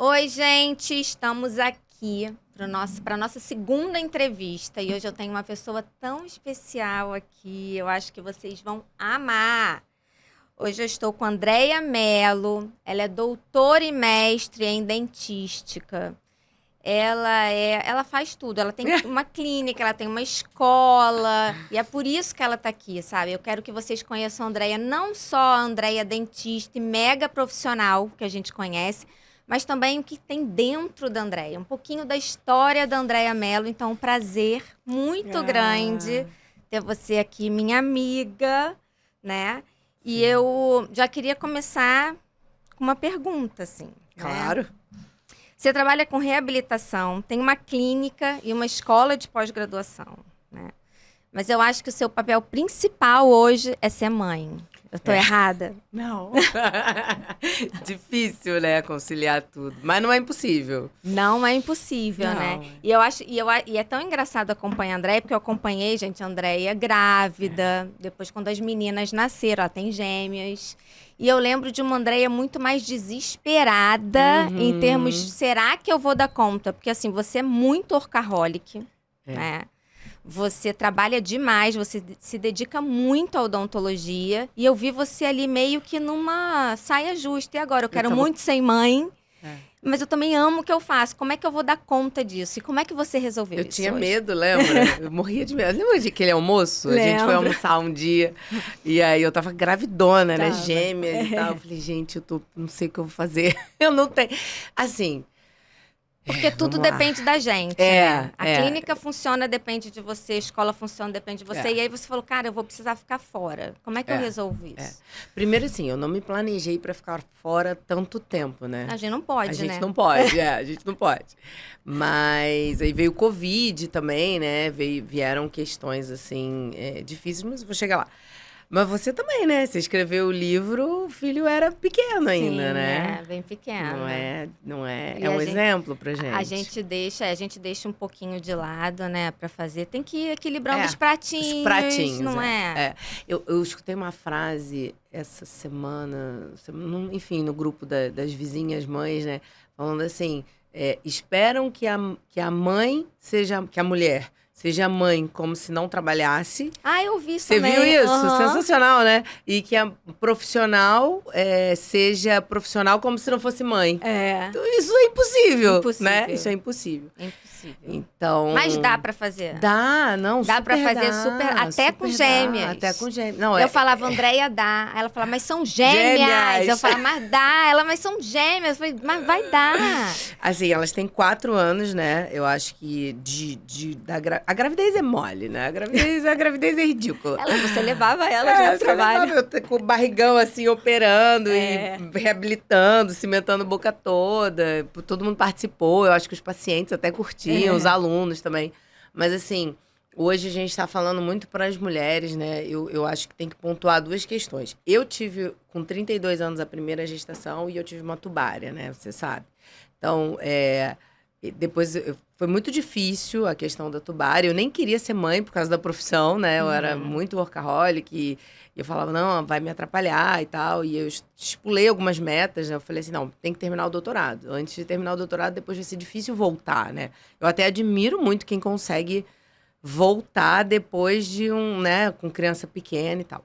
Oi, gente, estamos aqui para nossa segunda entrevista e hoje eu tenho uma pessoa tão especial aqui, eu acho que vocês vão amar. Hoje eu estou com a Andreia Mello, ela é doutora e mestre em dentística. Ela faz tudo, ela tem uma clínica, ela tem uma escola, e é por isso que ela está aqui, sabe? Eu quero que vocês conheçam a Andreia, não só a Andreia dentista e mega profissional que a gente conhece, mas também o que tem dentro da Andreia, um pouquinho da história da Andreia Mello. Então, um prazer muito grande ter você aqui, minha amiga, né? E eu já queria começar com uma pergunta, assim. Claro. Né? Você trabalha com reabilitação, tem uma clínica e uma escola de pós-graduação, né? Mas eu acho que o seu papel principal hoje é ser mãe. Eu tô errada? Não. Difícil, né, conciliar tudo. Mas não é impossível. Não é impossível, né? E é tão engraçado acompanhar a Andréia, porque eu acompanhei, gente, a Andréia grávida, depois quando as meninas nasceram, ela tem gêmeas. E eu lembro de uma Andréia muito mais desesperada em termos, será que eu vou dar conta? Porque assim, você é muito workaholic, né? Você trabalha demais, você se dedica muito à odontologia. E eu vi você ali meio que numa saia justa. E agora? Eu quero muito ser mãe, mas eu também amo o que eu faço. Como é que eu vou dar conta disso? E como é que você resolveu isso? Eu tinha medo, lembra? Eu morria de medo. Lembra de aquele almoço? Lembro. A gente foi almoçar um dia. E aí eu tava gravidona, né? Gêmeas e tal. Eu falei, gente, não sei o que eu vou fazer. Eu não tenho... Assim... Porque tudo depende da gente, né? A clínica funciona, depende de você, a escola funciona, depende de você. E aí você falou, cara, eu vou precisar ficar fora. Como é que eu resolvo isso? Primeiro, assim, eu não me planejei pra ficar fora tanto tempo, né? A gente não pode, né? A gente não pode, a gente não pode. Mas aí veio o Covid também, né? Vieram questões, assim, difíceis, mas eu vou chegar lá. Mas você também, né? Você escreveu o livro, o filho era pequeno ainda, né? Bem pequeno. Não é. É um exemplo pra gente. A gente deixa um pouquinho de lado, né, pra fazer. Tem que ir equilibrando os pratinhos. Os pratinhos, não é? Eu escutei uma frase essa semana, enfim, no grupo das vizinhas mães, né? Falando assim, esperam que a mãe seja, que a mulher seja mãe como se não trabalhasse. Eu vi isso também. Você viu isso? Sensacional, né? E que a profissional seja profissional como se não fosse mãe. Então, isso é impossível, né? Isso é impossível. Então... Mas dá pra fazer? Dá, não, dá pra fazer até com gêmeas. Até com gêmeas. Não, eu falava, Andreia, dá. Ela falava, mas são gêmeas. Eu falava, mas dá. Ela, mas são gêmeas. Eu falei, mas vai dar. Assim, elas têm 4 anos, né? Eu acho que a gravidez é mole, né? A gravidez é ridícula. Você levava ela de trabalho. Eu com o barrigão, assim, operando e reabilitando, cimentando a boca toda. Todo mundo participou. Eu acho que os pacientes até curtiam. Os alunos também. Mas, assim, hoje a gente está falando muito para as mulheres, né? Eu acho que tem que pontuar 2 questões. Eu tive, com 32 anos, a primeira gestação e eu tive uma tubária, né? Você sabe. Então, depois foi muito difícil a questão da tubária. Eu nem queria ser mãe por causa da profissão, né? Eu era muito workaholic e eu falava, não, vai me atrapalhar e tal. E eu estipulei algumas metas, né? Eu falei assim, não, tem que terminar o doutorado. Antes de terminar o doutorado, depois vai ser difícil voltar, né? Eu até admiro muito quem consegue voltar depois de né, com criança pequena e tal.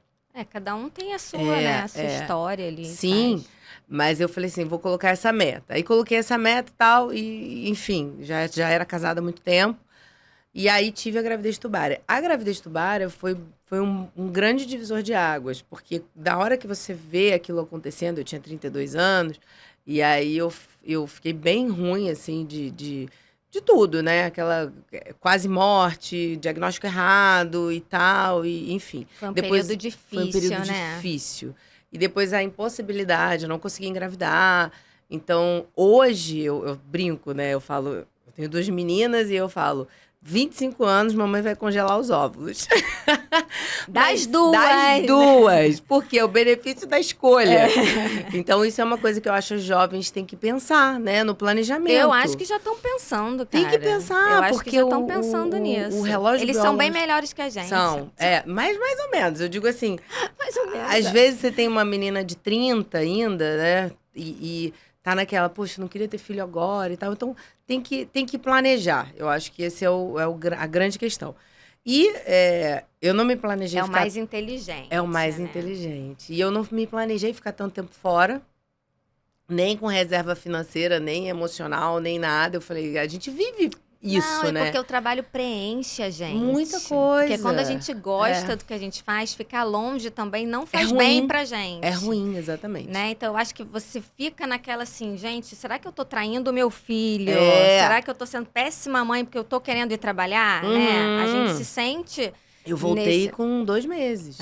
Cada um tem a sua, né? A sua história ali. Sim, mas eu falei assim, vou colocar essa meta. Aí coloquei essa meta e tal, e enfim, já era casada há muito tempo. E aí tive a gravidez tubária. A gravidez tubária foi um grande divisor de águas, porque da hora que você vê aquilo acontecendo, eu tinha 32 anos, e aí eu fiquei bem ruim, assim, de tudo, né? Aquela quase morte, diagnóstico errado e tal, e enfim. Foi um período difícil, Foi um período difícil. E depois a impossibilidade, eu não conseguia engravidar. Então, hoje, eu brinco, né? Eu falo, eu tenho 2 meninas e eu falo, 25 anos, mamãe vai congelar os óvulos. Das duas! Das duas! Porque é o benefício da escolha. Então, isso é uma coisa que eu acho que os jovens têm que pensar, né? No planejamento. Eu acho que já estão pensando, cara. Tem que pensar, eu acho porque que já estão pensando nisso. O relógio Eles são bem melhores que a gente. São, mas mais ou menos. Eu digo assim, mais ou menos. Às vezes você tem uma menina de 30 ainda, né? E tá naquela, poxa, não queria ter filho agora e tal. Então, tem que planejar. Eu acho que esse é a grande questão. E eu não me planejei É o mais inteligente. É o mais inteligente. E eu não me planejei ficar tanto tempo fora, nem com reserva financeira, nem emocional, nem nada. Eu falei, a gente vive isso, né? Porque o trabalho preenche a gente. Muita coisa. Porque quando a gente gosta do que a gente faz, ficar longe também não faz bem pra gente. É ruim, exatamente. Né? Então, eu acho que você fica naquela assim, gente, será que eu tô traindo o meu filho? Será que eu tô sendo péssima mãe porque eu tô querendo ir trabalhar? Né? A gente se sente... Eu voltei com 2 meses.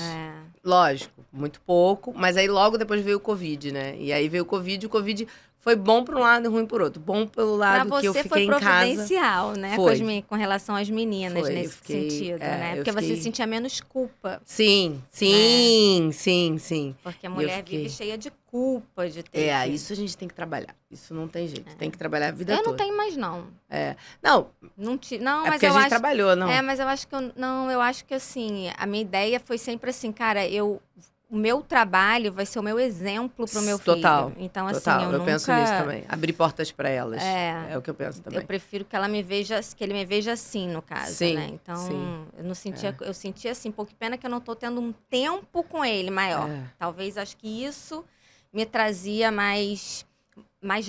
Lógico, muito pouco. Mas aí logo depois veio o Covid, né? E aí veio o Covid foi bom por um lado e ruim por outro. Bom pelo lado que eu fiquei em casa. Pra você foi providencial, né? Com relação às meninas, nesse sentido, né? Porque você sentia menos culpa. Sim. Porque a mulher vive cheia de culpa de ter. Isso a gente tem que trabalhar. Isso não tem jeito. Tem que trabalhar a vida toda. Eu não tenho mais, não. Não, mas porque a gente trabalhou, não. Mas eu acho que eu acho que assim, a minha ideia foi sempre assim, cara, o meu trabalho vai ser o meu exemplo pro meu filho. Então, assim, eu penso nisso também. Abrir portas para elas. É o que eu penso também. Eu prefiro que ele me veja assim, no caso, né? Então, eu sentia assim, pô, que pena que eu não tô tendo um tempo com ele maior. Talvez, acho que isso me trazia mais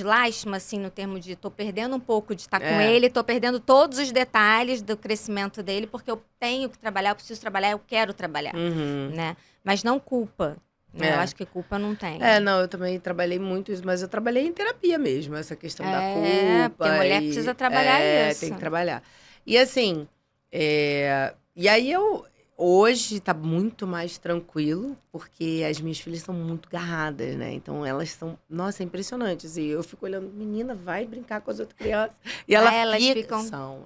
lástima, assim, no termo de tô perdendo um pouco de estar com ele, tô perdendo todos os detalhes do crescimento dele, porque eu tenho que trabalhar, eu preciso trabalhar, eu quero trabalhar, né? Mas não culpa. Né? Eu acho que culpa não tem. Não, eu também trabalhei muito isso, mas eu trabalhei em terapia mesmo, essa questão da culpa. Porque a mulher precisa trabalhar isso. Tem que trabalhar. E assim, e aí hoje tá muito mais tranquilo, porque as minhas filhas são muito garradas, né? Então elas são, nossa, é impressionante. Assim, eu fico olhando, menina, vai brincar com as outras crianças. E elas ficam...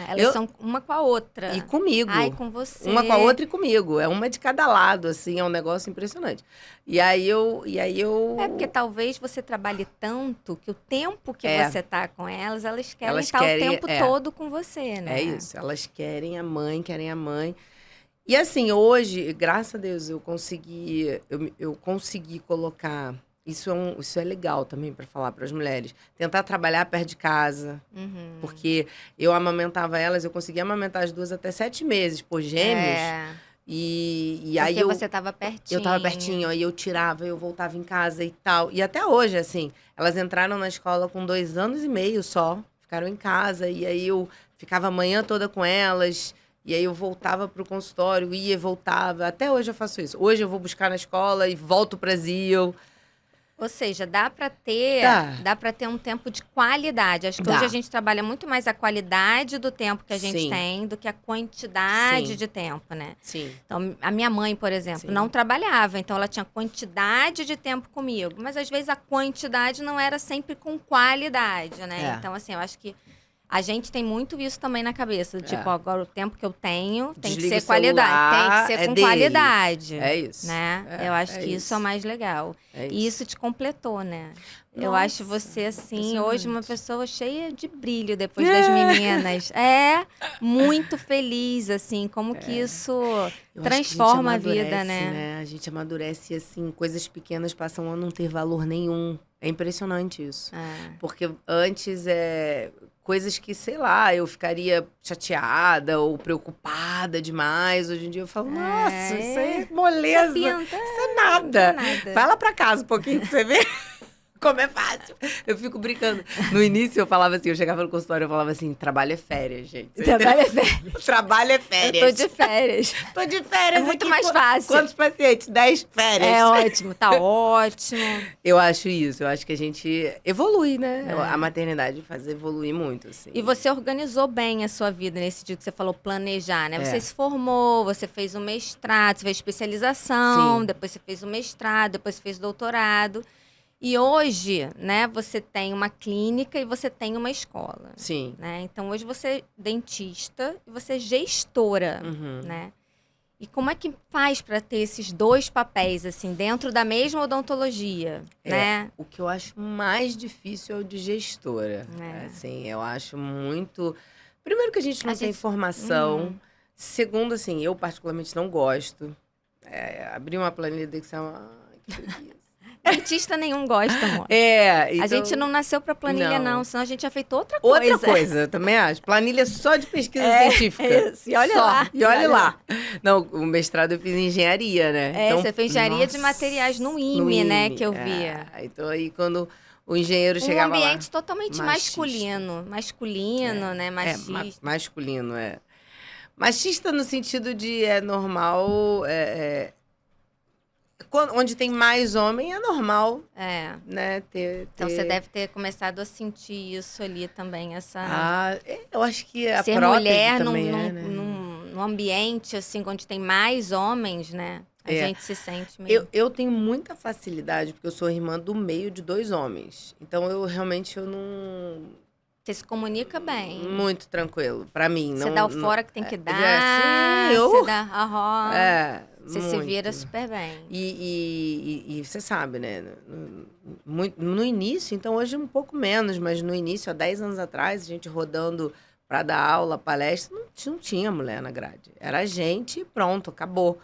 Elas são uma com a outra. E comigo. Com você. Uma com a outra e comigo. É uma de cada lado, assim, é um negócio impressionante. E aí eu... porque talvez você trabalhe tanto que o tempo que você tá com elas querem estar o tempo todo com você, né? É isso, elas querem a mãe. E assim, hoje, graças a Deus, eu consegui colocar... Isso é legal também para falar para as mulheres. Tentar trabalhar perto de casa. Porque eu amamentava elas, eu conseguia amamentar as duas até 7 meses por gêmeos. E aí porque você estava pertinho. Eu estava pertinho, aí eu tirava, eu voltava em casa e tal. E até hoje, assim, elas entraram na escola com 2 anos e meio só. Ficaram em casa, e aí eu ficava a manhã toda com elas... E aí eu voltava pro consultório, ia e voltava. Até hoje eu faço isso. Hoje eu vou buscar na escola e volto pro Brasil. Ou seja, dá para ter um tempo de qualidade. Acho que hoje a gente trabalha muito mais a qualidade do tempo que a gente tem do que a quantidade de tempo, né? Sim. Então, a minha mãe, por exemplo, não trabalhava. Então, ela tinha quantidade de tempo comigo. Mas, às vezes, a quantidade não era sempre com qualidade, né? Então, assim, eu acho que a gente tem muito isso também na cabeça. Tipo, agora o tempo que eu tenho tem que ser qualidade. Tem que ser com qualidade. É isso. Né? Eu acho que isso é o mais legal. E isso te completou, né? Eu acho você, assim, hoje uma pessoa cheia de brilho depois das meninas. Muito feliz, assim, como que isso transforma a vida, né? A gente amadurece, assim, coisas pequenas passam a não ter valor nenhum. É impressionante isso. Porque antes coisas que, sei lá, eu ficaria chateada ou preocupada demais. Hoje em dia eu falo, nossa, isso é moleza. Isso é nada. Vai lá pra casa um pouquinho pra você ver como é fácil. Eu fico brincando. No início eu falava assim, eu chegava no consultório, eu falava assim, trabalho é férias, gente. Trabalho é férias. Trabalho é férias. Eu tô de férias. Tô de férias. É muito mais fácil. Quantos pacientes? 10 férias. É ótimo, tá ótimo. Eu acho isso, eu acho que a gente evolui, né? A maternidade faz evoluir muito, assim. E você organizou bem a sua vida nesse dia que você falou planejar, né? Você se formou, você fez um mestrado, você fez especialização, depois você fez o mestrado, depois você fez doutorado. E hoje, né, você tem uma clínica e você tem uma escola. Sim. Né? Então, hoje você é dentista e você é gestora, né? E como é que faz para ter esses 2 papéis, assim, dentro da mesma odontologia, né? O que eu acho mais difícil é o de gestora. Assim, eu acho muito... Primeiro que a gente não tem formação. Segundo, assim, eu particularmente não gosto. Abrir uma planilha de Excel, que preguiça. Dentista nenhum gosta, amor. Então, A gente não nasceu pra planilha, não. Senão a gente tinha feito outra outra coisa. coisa, eu também acho. Planilha só de pesquisa científica. Isso. E olha só. lá. E olha lá. Não, o mestrado eu fiz em engenharia, né? Então, você fez engenharia de materiais no IME, né? Que eu via. Então aí quando o engenheiro chegava lá... Um ambiente totalmente masculino. Masculino, né? Machista. Masculino, Machista no sentido de normal... onde tem mais homem, é normal, né? Então, você deve ter começado a sentir isso ali também, essa... eu acho que a ser prótese mulher também num ambiente, assim, onde tem mais homens, né? A gente se sente meio... Eu tenho muita facilidade, porque eu sou irmã do meio de 2 homens. Então, eu não... Você se comunica bem. Muito tranquilo, pra mim. Você dá o fora que tem que dar. Você dá arroz. Você se vira super bem. E você sabe, né? No início, então hoje um pouco menos, mas no início, há 10 anos atrás, a gente rodando pra dar aula, palestra, não tinha mulher na grade. Era a gente e pronto, acabou.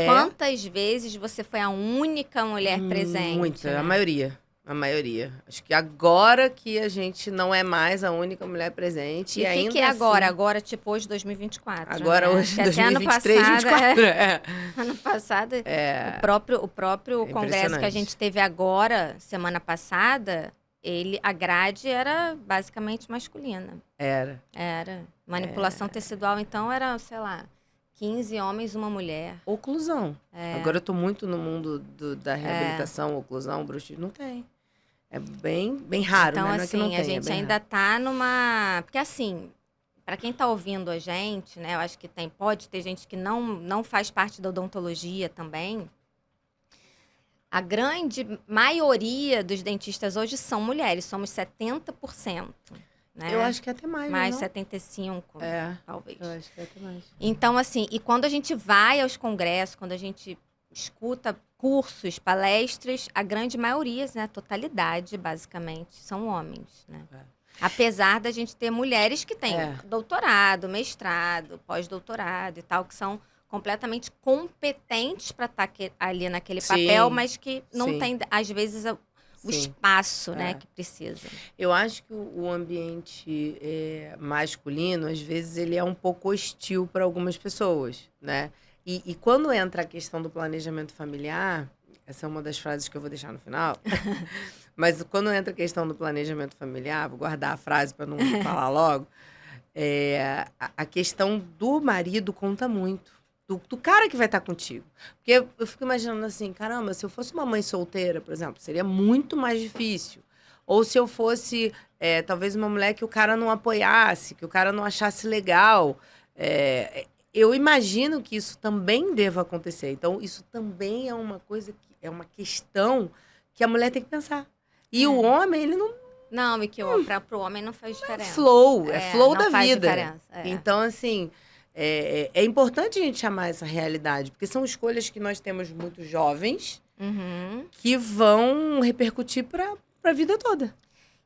Quantas vezes você foi a única mulher presente? Muita, né? A maioria. Acho que agora que a gente não é mais a única mulher presente. E o que é agora? Agora, tipo, hoje, 2024. Agora, né? hoje, 2023, 2024. Ano passado, o próprio congresso que a gente teve agora, semana passada, a grade era basicamente masculina. Era. Manipulação tecidual, então, era, sei lá, 15 homens, uma mulher. Oclusão. Agora eu tô muito no mundo da reabilitação, oclusão, bruxismo. Não tem. É bem raro, então, né? Não assim, é que não tem, a gente ainda tá numa... Porque, assim, para quem tá ouvindo a gente, né? Eu acho que pode ter gente que não faz parte da odontologia também. A grande maioria dos dentistas hoje são mulheres. Somos 70%. Né? Eu acho que até mais, mais não? 75, talvez. Eu acho que até mais. Então, assim, e quando a gente vai aos congressos, quando a gente escuta cursos, palestras, a grande maioria, né, totalidade, basicamente, são homens, né? Apesar da gente ter mulheres que têm doutorado, mestrado, pós-doutorado e tal, que são completamente competentes para estar ali naquele papel, mas que não tem, às vezes, o espaço, né, que precisa. Eu acho que o ambiente masculino, às vezes, ele é um pouco hostil para algumas pessoas, né? E quando entra a questão do planejamento familiar, essa é uma das frases que eu vou deixar no final, mas quando entra a questão do planejamento familiar, vou guardar a frase para não falar logo, a questão do marido conta muito. Do cara que vai estar contigo. Porque eu fico imaginando assim, caramba, se eu fosse uma mãe solteira, por exemplo, seria muito mais difícil. Ou se eu fosse, talvez, uma mulher que o cara não apoiasse, que o cara não achasse legal. Eu imagino que isso também deva acontecer. Então, isso também é uma coisa, é uma questão que a mulher tem que pensar. E o homem, ele não... Não, e que pro homem não faz diferença. É flow da vida. Diferença. Então, assim... É importante a gente chamar essa realidade, porque são escolhas que nós temos muito jovens que vão repercutir para a vida toda.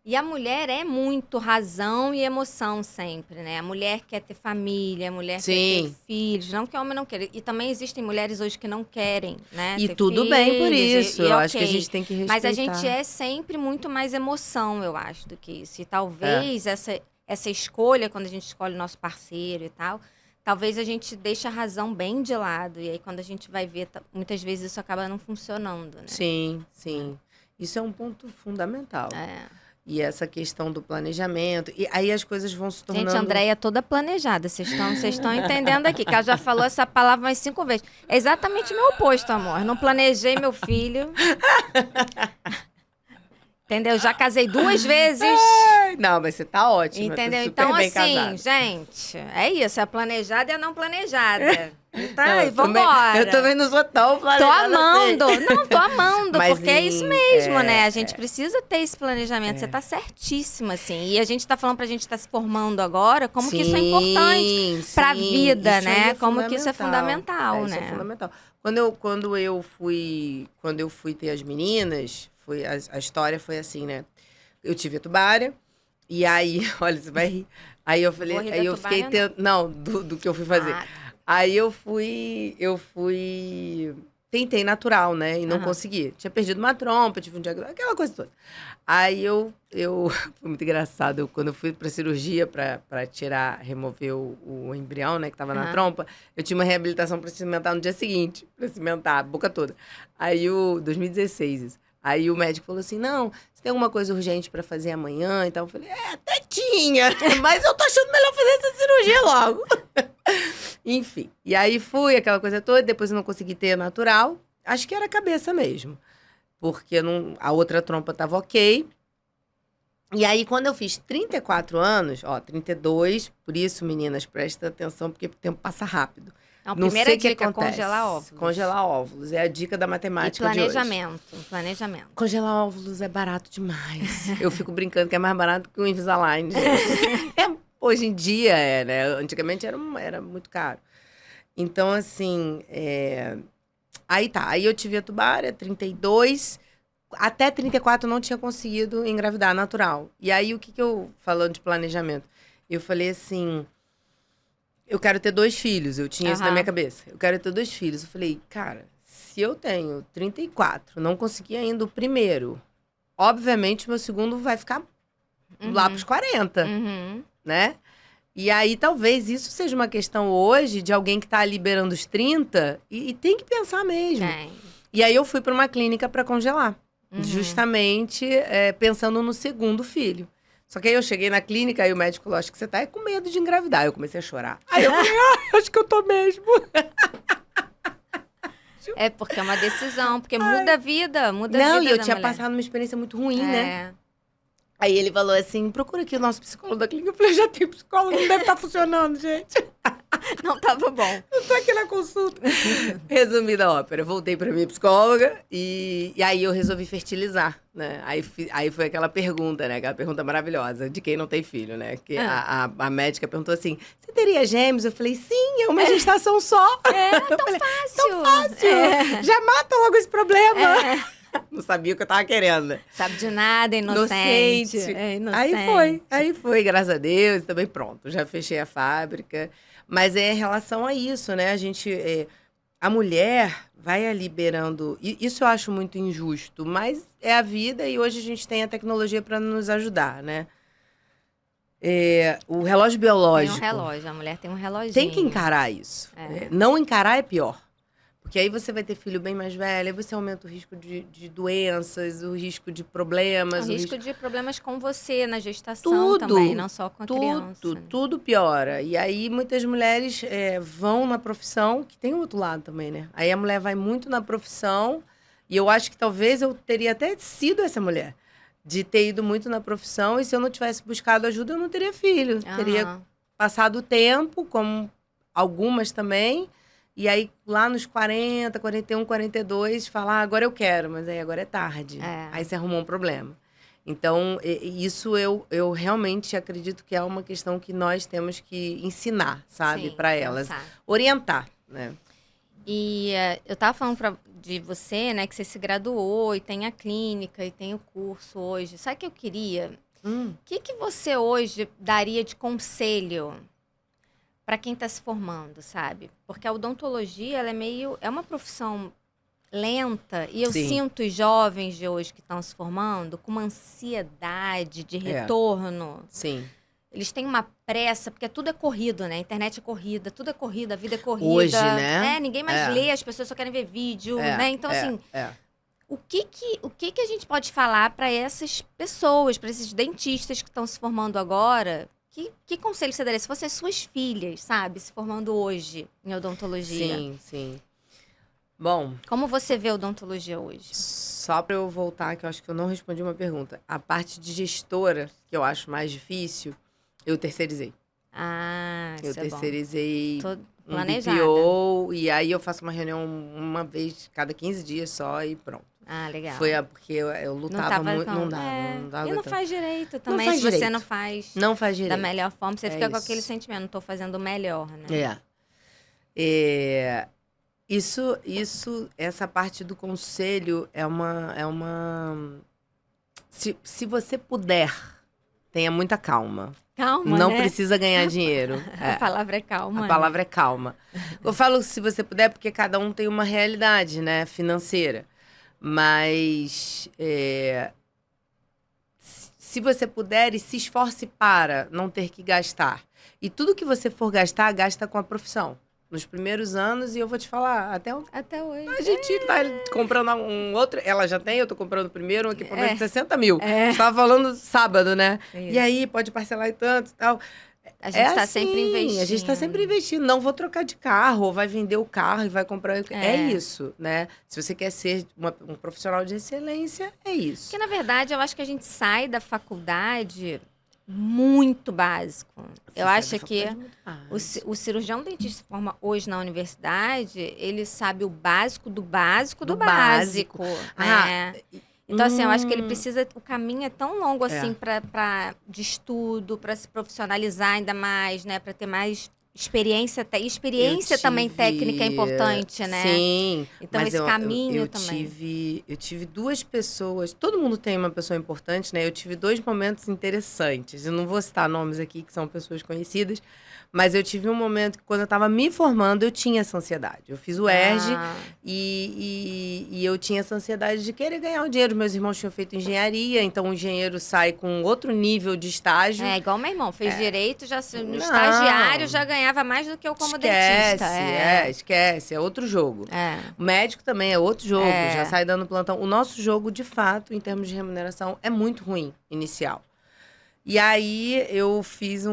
E a mulher é muito razão e emoção sempre, né? A mulher quer ter família, a mulher quer ter filhos, não que o homem não queira. E também existem mulheres hoje que não querem, né? E ter tudo filhos, bem por isso, eu acho que a ok. gente tem que respeitar. Mas a gente é sempre muito mais emoção, eu acho, do que isso. E talvez essa escolha, quando a gente escolhe o nosso parceiro e tal... Talvez a gente deixe a razão bem de lado. E aí, quando a gente vai ver, muitas vezes isso acaba não funcionando, né? Sim. Isso é um ponto fundamental. E essa questão do planejamento. E aí as coisas vão se tornando... Gente, a Andréia é toda planejada. Vocês estão entendendo aqui. Que ela já falou essa palavra mais 5 vezes. É exatamente o meu oposto, amor. Não planejei meu filho. Entendeu? Já casei 2 vezes. Não, mas você tá ótima. Entendeu? Então, assim, casada. Gente, é isso. É a planejada e a não planejada. Tá, e vambora. Eu também não sou tão planejada. Tô amando. Assim. Não, tô amando, mas porque é isso mesmo, né? A gente precisa ter esse planejamento. Você tá certíssima, assim. E a gente tá falando pra gente estar se formando agora, como que isso é importante pra vida, né? Como que isso é fundamental, né? Isso é fundamental. Quando eu fui ter as meninas, a história foi assim, né? Eu tive a tubária, e aí, olha, você vai rir. Aí eu falei, aí eu fiquei tendo. Não, do que eu fui fazer. Aí eu fui tentei natural, né? E não Aham. consegui. Tinha perdido uma trompa, tive um diagnóstico, aquela coisa toda. Aí foi muito engraçado, quando eu fui pra cirurgia pra remover o embrião, né, que tava na Aham. trompa, eu tinha uma reabilitação pra cimentar no dia seguinte, pra cimentar a boca toda. 2016 isso. Aí o médico falou assim, não, você tem alguma coisa urgente pra fazer amanhã? Então eu falei, até tinha, mas eu tô achando melhor fazer essa cirurgia logo. Enfim, e aí fui, aquela coisa toda, depois eu não consegui ter natural. Acho que era a cabeça mesmo, porque a outra trompa tava ok. E aí, quando eu fiz 34 anos, 32, por isso, meninas, prestem atenção, porque o tempo passa rápido. Então, Não primeira sei o que dica, acontece. congelar óvulos. Congelar óvulos, é a dica da E matemática de hoje. planejamento. Congelar óvulos é barato demais. Eu fico brincando que é mais barato que o Invisalign, gente. Hoje em dia né? Antigamente era muito caro. Então, assim, aí tá. Aí eu tive a tubária, 32. Até 34 eu não tinha conseguido engravidar natural. E aí, o que eu... Falando de planejamento. Eu falei assim... Eu quero ter 2 filhos. Eu tinha isso na minha cabeça. Eu quero ter 2 filhos. Eu falei, cara, se eu tenho 34, não consegui ainda o primeiro, obviamente, meu segundo vai ficar lá pros 40, né? E aí, talvez isso seja uma questão hoje de alguém que tá liberando os 30 e tem que pensar mesmo. E aí, eu fui pra uma clínica pra congelar. Justamente pensando no segundo filho. Só que aí eu cheguei na clínica e o médico falou, acho que você tá com medo de engravidar. Eu comecei a chorar. Aí eu falei, acho que eu tô mesmo. É porque é uma decisão, porque muda a vida, muda a vida. Não, e eu da tinha mulher. passado uma experiência muito ruim, né? Aí ele falou assim, procura aqui o nosso psicólogo da clínica. Eu falei, já tem psicólogo, não deve estar funcionando, gente. Não tava bom. Eu tô aqui na consulta. Resumida a ópera, voltei pra minha psicóloga e aí eu resolvi fertilizar, né? Aí foi aquela pergunta, né? Aquela pergunta maravilhosa, de quem não tem filho, né? Que a médica perguntou assim, você teria gêmeos? Eu falei, sim, é uma gestação só. Fácil. Tão fácil. Já mata logo esse problema. Não sabia o que eu tava querendo. Sabe de nada, inocente. Inocente. Aí foi, graças a Deus, também pronto. Já fechei a fábrica. Mas é em relação a isso, né? A mulher vai liberando... Isso eu acho muito injusto, mas é a vida e hoje a gente tem a tecnologia para nos ajudar, né? O relógio biológico... Tem um relógio, a mulher tem um reloginho. Tem que encarar isso. Não encarar é pior. Porque aí você vai ter filho bem mais velho, aí você aumenta o risco de doenças, o risco de problemas. O risco de problemas com você na gestação também, não só com a criança. Tudo piora. E aí muitas mulheres vão na profissão, que tem o outro lado também, né? Aí a mulher vai muito na profissão, e eu acho que talvez eu teria até sido essa mulher. De ter ido muito na profissão, e se eu não tivesse buscado ajuda, eu não teria filho. Teria passado o tempo, como algumas também... E aí, lá nos 40, 41, 42, falar, agora eu quero, mas aí agora é tarde. Aí você arrumou um problema. Então, isso eu realmente acredito que é uma questão que nós temos que ensinar, sabe, para elas. Orientar, né? E eu tava falando de você, né, que você se graduou e tem a clínica e tem o curso hoje. Sabe o que eu queria? O que você hoje daria de conselho para quem está se formando, sabe? Porque a odontologia, ela é uma profissão lenta e eu sinto os jovens de hoje que estão se formando com uma ansiedade de retorno. Sim. Eles têm uma pressa, porque tudo é corrido, né? A internet é corrida, tudo é corrida, a vida é corrida. Hoje, né? Ninguém mais lê, as pessoas só querem ver vídeo, né? Então, assim, o que a gente pode falar para essas pessoas, para esses dentistas que estão se formando agora? Que conselho você daria se fossem as suas filhas, sabe? Se formando hoje em odontologia. Sim. Bom... Como você vê a odontologia hoje? Só para eu voltar, que eu acho que eu não respondi uma pergunta. A parte de gestora, que eu acho mais difícil, eu terceirizei. Isso eu terceirizei planejada. BPO, e aí eu faço uma reunião uma vez cada 15 dias só e pronto. Legal. Foi porque eu lutava muito, não dava. E não faz direito também, se você não faz da melhor forma, você fica com aquele sentimento, não estou fazendo o melhor, né? Essa parte do conselho é uma... Se você puder, tenha muita calma. Calma, Não né? precisa ganhar dinheiro. A palavra é calma. A palavra é calma. Eu falo se você puder, porque cada um tem uma realidade, né, financeira. Mas se você puder, e se esforce para não ter que gastar. E tudo que você for gastar, gasta com a profissão. Nos primeiros anos, e eu vou te falar, até hoje. A gente tá comprando um outro. Ela já tem, eu tô comprando o primeiro, um equipamento de 60 mil. A gente tava falando sábado, né? Isso. E aí, pode parcelar e tanto e tal. A gente tá sempre investindo. A gente tá sempre investindo. Não vou trocar de carro, ou vai vender o carro e vai comprar. É isso, né? Se você quer ser um profissional de excelência, é isso. Porque, na verdade, eu acho que a gente sai da faculdade muito básico. Eu acho que o cirurgião dentista que forma hoje na universidade, ele sabe o básico do básico do básico. Né? Então, assim, eu acho que ele precisa... O caminho é tão longo, assim, de estudo, para se profissionalizar ainda mais, né? Para ter mais experiência. Experiência também técnica é importante, né? Sim. Então, mas esse caminho também. Eu tive duas pessoas... Todo mundo tem uma pessoa importante, né? Eu tive 2 momentos interessantes. Eu não vou citar nomes aqui, que são pessoas conhecidas. Mas eu tive um momento que, quando eu estava me formando, eu tinha essa ansiedade. Eu fiz o ERJ e eu tinha essa ansiedade de querer ganhar o dinheiro. Meus irmãos tinham feito engenharia, então o engenheiro sai com outro nível de estágio. Igual meu irmão. Fez direito, no estagiário já ganhava mais do que eu como dentista. Esquece. É outro jogo. O médico também é outro jogo, já sai dando plantão. O nosso jogo, de fato, em termos de remuneração, é muito ruim, inicial. E aí, eu fiz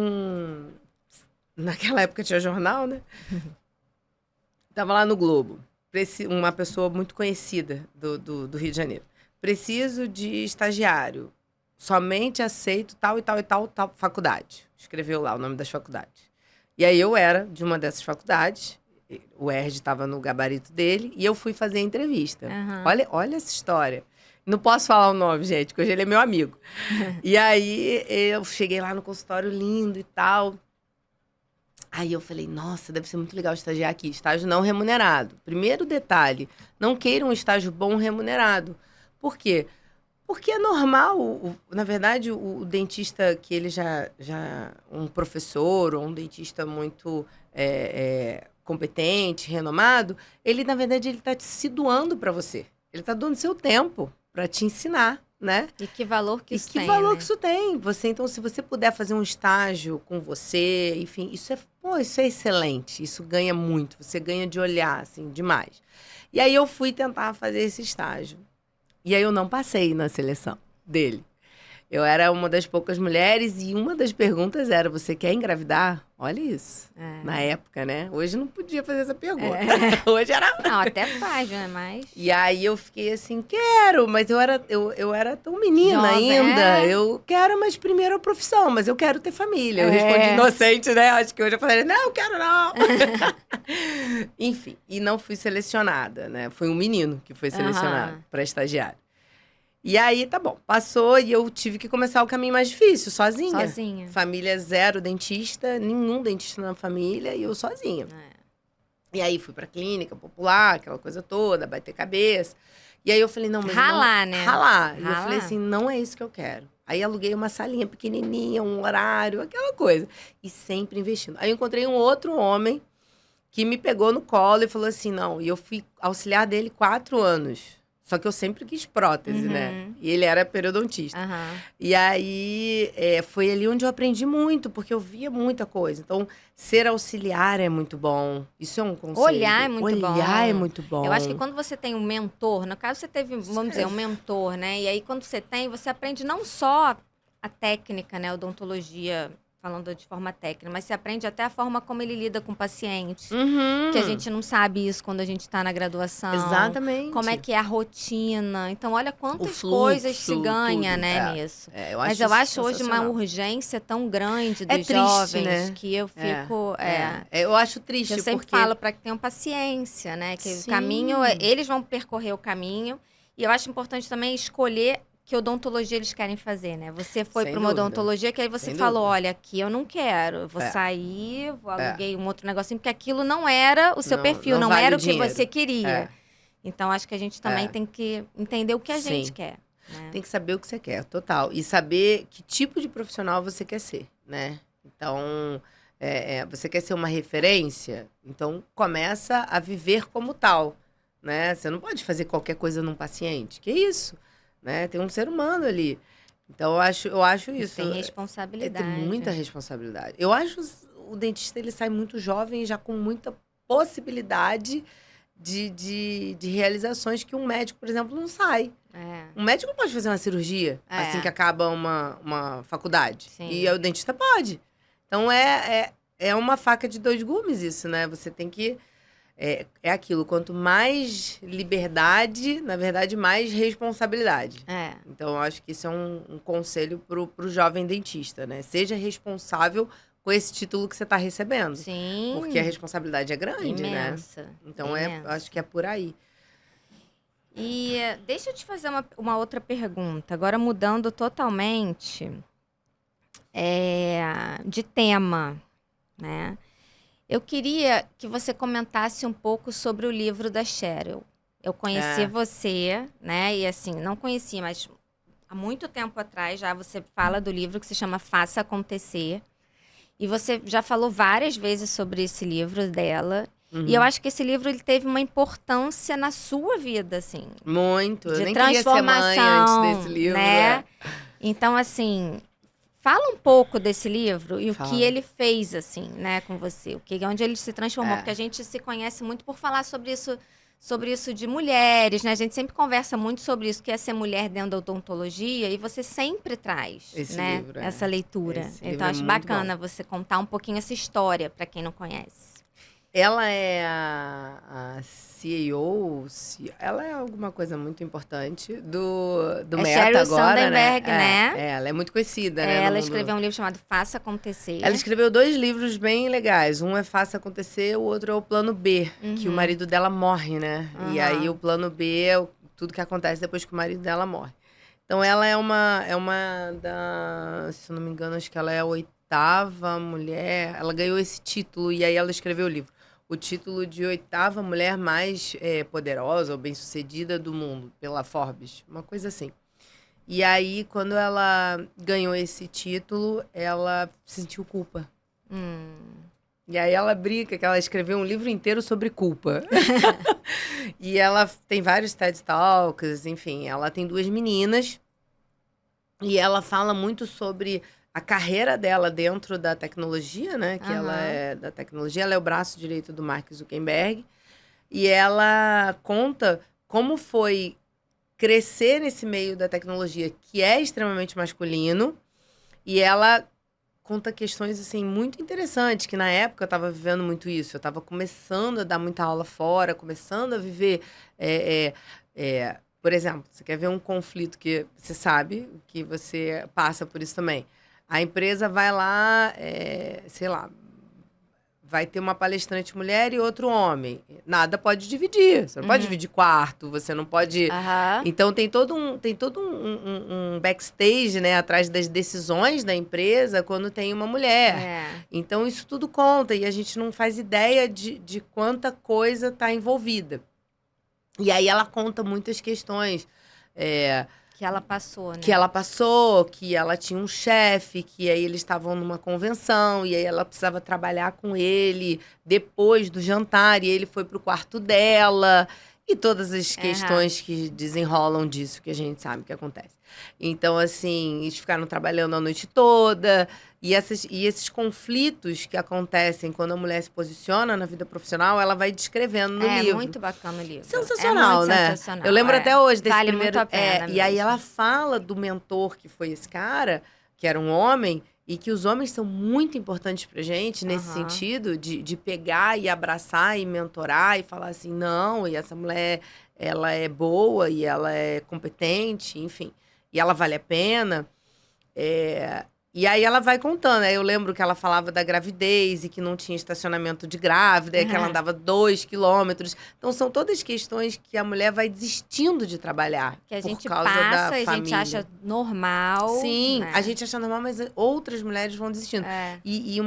Naquela época tinha jornal, né? Tava lá no Globo. Uma pessoa muito conhecida do Rio de Janeiro. Preciso de estagiário. Somente aceito tal e tal e tal faculdade. Escreveu lá o nome das faculdades. E aí eu era de uma dessas faculdades. O ERJ estava no gabarito dele. E eu fui fazer a entrevista. Olha essa história. Não posso falar o nome, gente, porque hoje ele é meu amigo. E aí eu cheguei lá no consultório lindo e tal. Aí eu falei, nossa, deve ser muito legal estagiar aqui. Estágio não remunerado. Primeiro detalhe, não queira um estágio bom remunerado. Por quê? Porque é normal, na verdade, o dentista que ele já um professor ou um dentista muito competente, renomado, ele, na verdade, ele está se doando para você. Ele está doando seu tempo para te ensinar. Né? E que valor que isso tem, que isso tem. Então, se você puder fazer um estágio com você, enfim, isso é excelente. Isso ganha muito. Você ganha de olhar, assim, demais. E aí eu fui tentar fazer esse estágio. E aí eu não passei na seleção dele. Eu era uma das poucas mulheres e uma das perguntas era, você quer engravidar? Olha isso. Na época, né? Hoje não podia fazer essa pergunta. Hoje era... Não, até faz, né? Mas... E aí eu fiquei assim, quero, mas eu era tão menina ainda. Eu quero, mas primeiro a profissão, mas eu quero ter família. Eu respondi inocente, né? Acho que hoje eu falei, não, quero não. Enfim, e não fui selecionada, né? Foi um menino que foi selecionado para estagiário. E aí, tá bom, passou e eu tive que começar o caminho mais difícil, sozinha. Família 0 dentista, nenhum dentista na família e eu sozinha. E aí fui pra clínica popular, aquela coisa toda, bater cabeça. E aí eu falei, não, mas ralar, né? Ralar. E eu falei assim, não é isso que eu quero. Aí aluguei uma salinha pequenininha, um horário, aquela coisa. E sempre investindo. Aí eu encontrei um outro homem que me pegou no colo e falou assim, não. E eu fui auxiliar dele 4 anos. Só que eu sempre quis prótese, né? E ele era periodontista. E aí, foi ali onde eu aprendi muito, porque eu via muita coisa. Então, ser auxiliar é muito bom. Isso é um conselho. Olhar é muito bom. Olhar é muito bom. Eu acho que quando você tem um mentor, no caso você teve, vamos dizer, um mentor, né? E aí, quando você tem, você aprende não só a técnica, né? A odontologia, falando de forma técnica, mas você aprende até a forma como ele lida com o paciente. Que a gente não sabe isso quando a gente está na graduação. Exatamente. Como é que é a rotina. Então, olha quantas coisas se ganha, tudo. né, nisso. Mas eu acho hoje uma urgência tão grande dos jovens, né? Que eu fico... Eu acho triste, eu sempre falo para que tenham paciência, né? Que o caminho... Eles vão percorrer o caminho. E eu acho importante também escolher que odontologia eles querem fazer, né? Você foi para uma odontologia que aí você falou, olha, aqui eu não quero, eu vou sair, vou aluguei um outro negocinho, porque aquilo não era o seu perfil, não vale era o que você queria. Então, acho que a gente também tem que entender o que a gente quer. Né? Tem que saber o que você quer, total. E saber que tipo de profissional você quer ser, né? Então, você quer ser uma referência? Então, começa a viver como tal, né? Você não pode fazer qualquer coisa num paciente. Que isso? Né? Tem um ser humano ali. Então, eu acho isso. Tem responsabilidade. Tem muita responsabilidade. Eu acho o dentista, ele sai muito jovem, já com muita possibilidade de realizações que um médico, por exemplo, não sai. Um médico pode fazer uma cirurgia assim que acaba uma faculdade. Sim. E o dentista pode. Então, é uma faca de dois gumes isso, né? Você tem que... É aquilo, quanto mais liberdade, na verdade, mais responsabilidade. Então, eu acho que isso é um conselho pro jovem dentista, né? Seja responsável com esse título que você está recebendo. Sim. Porque a responsabilidade é grande, imensa, né? Então, imensa. acho que é por aí. E deixa eu te fazer uma outra pergunta. Agora, mudando totalmente de tema, né? Eu queria que você comentasse um pouco sobre o livro da Sheryl. Eu conheci você, né? E assim, não conheci, mas há muito tempo atrás já você fala do livro que se chama Faça Acontecer. E você já falou várias vezes sobre esse livro dela. E eu acho que esse livro ele teve uma importância na sua vida, assim. Muito. Eu de nem transformação, queria ser mãe antes desse livro. Né? Então, assim, fala um pouco desse livro e o que ele fez, assim, né, com você. Onde ele se transformou. Porque a gente se conhece muito por falar sobre isso de mulheres, né? A gente sempre conversa muito sobre isso, que é ser mulher dentro da odontologia, e você sempre traz, esse livro, essa leitura. Esse então, acho bacana você contar um pouquinho essa história, para quem não conhece. Ela é a CEO, ela é alguma coisa muito importante do Meta Sheryl agora, Sandberg, né? Ela é muito conhecida, né? Ela escreveu um livro chamado Faça Acontecer. Ela escreveu 2 livros bem legais. Um é Faça Acontecer, o outro é o Plano B, que o marido dela morre, né? E aí o Plano B é tudo que acontece depois que o marido dela morre. Então ela é uma se eu não me engano, acho que ela é a 8ª mulher. Ela ganhou esse título e aí ela escreveu o livro. O título de 8ª mulher mais poderosa ou bem-sucedida do mundo, pela Forbes. Uma coisa assim. E aí, quando ela ganhou esse título, ela sentiu culpa. E aí ela brinca que ela escreveu um livro inteiro sobre culpa. E ela tem vários TED Talks, enfim. Ela tem 2 meninas. E ela fala muito sobre a carreira dela dentro da tecnologia, né? Que ela é da tecnologia, ela é o braço direito do Mark Zuckerberg. E ela conta como foi crescer nesse meio da tecnologia, que é extremamente masculino. E ela conta questões, assim, muito interessantes, que na época eu estava vivendo muito isso. Eu estava começando a dar muita aula fora, começando a viver... por exemplo, você quer ver um conflito que você sabe que você passa por isso também. A empresa vai lá, sei lá, vai ter uma palestrante mulher e outro homem. Nada pode dividir. Você não pode dividir quarto, você não pode... Então, tem todo um backstage, né, atrás das decisões da empresa quando tem uma mulher. Então, isso tudo conta e a gente não faz ideia de quanta coisa está envolvida. E aí, ela conta muitas questões... Que ela passou, né? Que ela passou, que ela tinha um chefe, que aí eles estavam numa convenção, e aí ela precisava trabalhar com ele depois do jantar, e ele foi pro quarto dela, e todas as questões que desenrolam disso, que a gente sabe que acontece. Então, assim, eles ficaram trabalhando a noite toda, e esses conflitos que acontecem quando a mulher se posiciona na vida profissional, ela vai descrevendo no livro. É muito bacana o livro. Sensacional, né? Sensacional. Eu lembro até hoje desse vale primeiro... muito a pena e aí ela fala do mentor que foi esse cara, que era um homem, e que os homens são muito importantes pra gente nesse sentido de pegar e abraçar e mentorar e falar assim, não, e essa mulher, ela é boa e ela é competente, enfim, e ela vale a pena. E aí ela vai contando. Aí eu lembro que ela falava da gravidez e que não tinha estacionamento de grávida, que ela andava 2 quilômetros. Então, são todas questões que a mulher vai desistindo de trabalhar. Que a gente por causa da passa, a família. gente acha normal. Sim, né? a gente acha normal, mas outras mulheres vão desistindo. E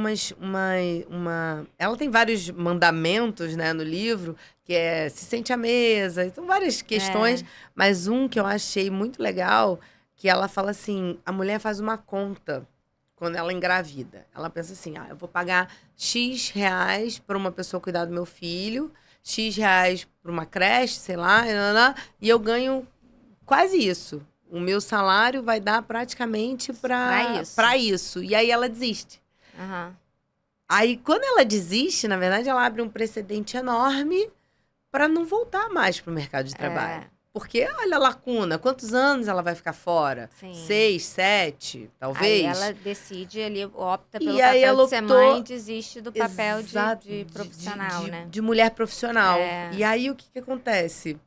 ela tem vários mandamentos, né, no livro, que é se sente à mesa. São várias questões, mas um que eu achei muito legal, que ela fala assim, a mulher faz uma conta quando ela engravida. Ela pensa assim, eu vou pagar X reais para uma pessoa cuidar do meu filho, X reais para uma creche, sei lá, e eu ganho quase isso. O meu salário vai dar praticamente para isso. E aí ela desiste. Uhum. Aí, quando ela desiste, na verdade, ela abre um precedente enorme para não voltar mais para o mercado de trabalho. Porque, olha a lacuna, quantos anos ela vai ficar fora? Sim. 6, 7, talvez. Aí ela decide ali, opta pelo papel de ser mãe e desiste do papel de profissional, né? De mulher profissional. E aí, o que acontece?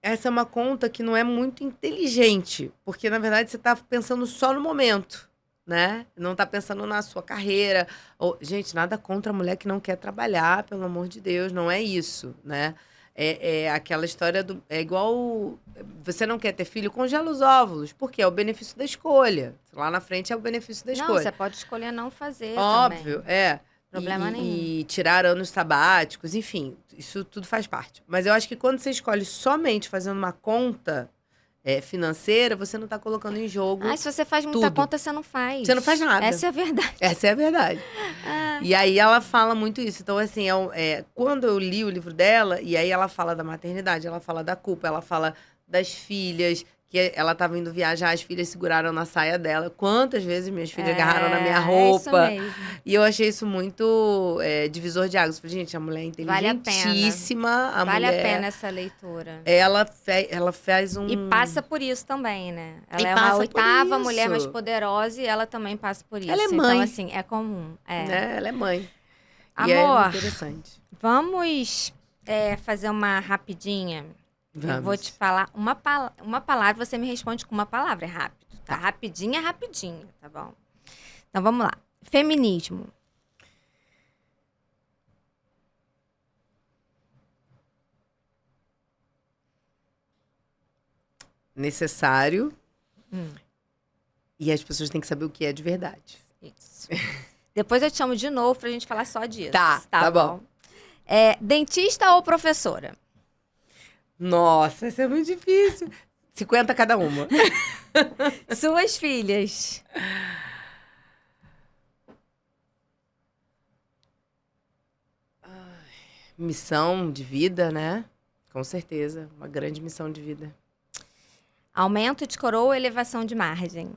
Essa é uma conta que não é muito inteligente. Porque, na verdade, você está pensando só no momento, né? Não está pensando na sua carreira. Gente, nada contra a mulher que não quer trabalhar, pelo amor de Deus, não é isso, né? É aquela história do... É igual... Você não quer ter filho, congela os óvulos. Porque é o benefício da escolha. Lá na frente é o benefício da escolha. Não, você pode escolher não fazer óbvio, também. Problema nenhum. E tirar anos sabáticos, enfim. Isso tudo faz parte. Mas eu acho que quando você escolhe somente fazendo uma conta financeira, você não está colocando em jogo se você faz muita conta, você não faz. Você não faz nada. Essa é a verdade. Essa é a verdade. E aí ela fala muito isso. Então, assim, quando eu li o livro dela, e aí ela fala da maternidade, ela fala da culpa, ela fala das filhas, que ela estava indo viajar, as filhas seguraram na saia dela. Quantas vezes minhas filhas agarraram na minha roupa. É isso mesmo. E eu achei isso muito divisor de águas. Falei, gente, a mulher é inteligentíssima. Vale a pena essa leitura. Ela faz um... E passa por isso também, né? Ela é uma 8ª mulher mais poderosa e ela também passa por isso. Ela é mãe. Então, assim, é comum. Né? Ela é mãe. Amor, e é muito interessante. Vamos fazer uma rapidinha. Vamos. Eu vou te falar uma palavra, você me responde com uma palavra, é rápido, tá? Rapidinho é rapidinho, tá bom? Então, vamos lá. Feminismo. Necessário. E as pessoas têm que saber o que é de verdade. Isso. Depois eu te chamo de novo pra gente falar só disso. Tá bom. Dentista ou professora? Nossa, isso é muito difícil. 50 cada uma. Suas filhas. Missão de vida, né? Com certeza. Uma grande missão de vida. Aumento de coroa ou elevação de margem?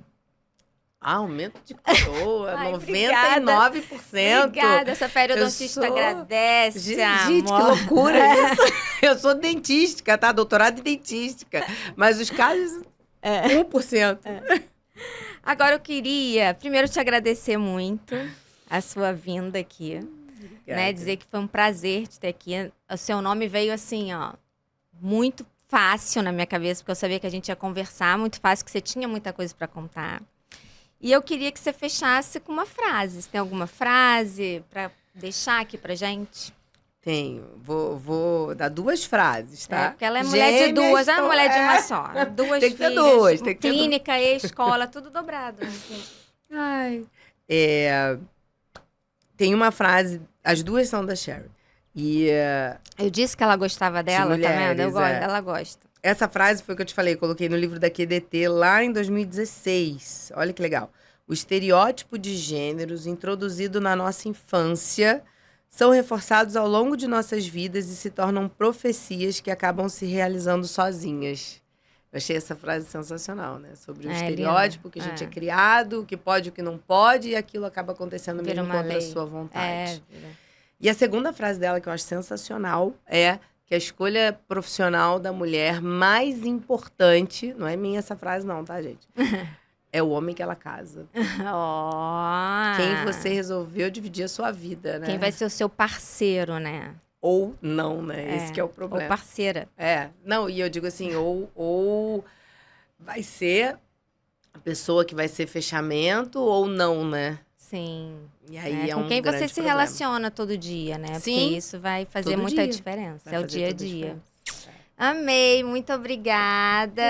Aumento de coroa, Ai, 99%. Obrigada, essa periodontista agradece, Gente, amor. que loucura isso. Eu sou dentística, tá? Doutorado em dentística. Mas os casos, 1%. Agora eu queria, primeiro, te agradecer muito a sua vinda aqui. Né? Dizer que foi um prazer te ter aqui. O seu nome veio assim, muito fácil na minha cabeça, porque eu sabia que a gente ia conversar, muito fácil, que você tinha muita coisa para contar. E eu queria que você fechasse com uma frase. Você tem alguma frase para deixar aqui pra gente? Tenho. Vou dar 2 frases, tá? Porque ela é mulher de 2, é mulher de uma só. 2 tem que filhas, ter 2. Tem que ter clínica e escola, tudo dobrado. Ai. Tem uma frase, as 2 são da Sherry. Eu disse que ela gostava dela, mulheres, tá vendo? Ela gosta. Essa frase foi o que eu te falei, coloquei no livro da QDT lá em 2016. Olha que legal. O estereótipo de gêneros introduzido na nossa infância são reforçados ao longo de nossas vidas e se tornam profecias que acabam se realizando sozinhas. Eu achei essa frase sensacional, né? Sobre o estereótipo que a gente é criado, o que pode, o que não pode, e aquilo acaba acontecendo mesmo contra a sua vontade. E a segunda frase dela, que eu acho sensacional, é que a escolha profissional da mulher mais importante, não é minha essa frase não, tá, gente? É o homem que ela casa. Quem você resolveu dividir a sua vida, né? Quem vai ser o seu parceiro, né? Ou não, né? Esse que é o problema. Ou parceira. Não, e eu digo assim, ou vai ser a pessoa que vai ser fechamento ou não, né? Sim. E aí com quem você se relaciona todo dia, né? Sim. Porque isso vai fazer muita diferença. É o dia a dia. Diferença. Amei, muito obrigada.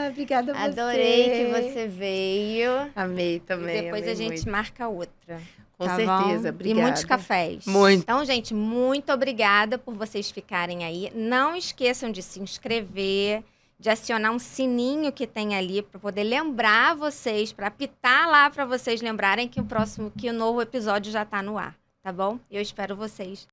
Obrigada a você. Adorei que você veio. Amei também. E depois amei a gente muito. marca outra. Com certeza, bom? obrigada. E muitos cafés. Muito. Então, gente, muito obrigada por vocês ficarem aí. Não esqueçam de se inscrever, de acionar um sininho que tem ali para poder lembrar vocês, para apitar lá para vocês lembrarem que o novo episódio já está no ar, tá bom? Eu espero vocês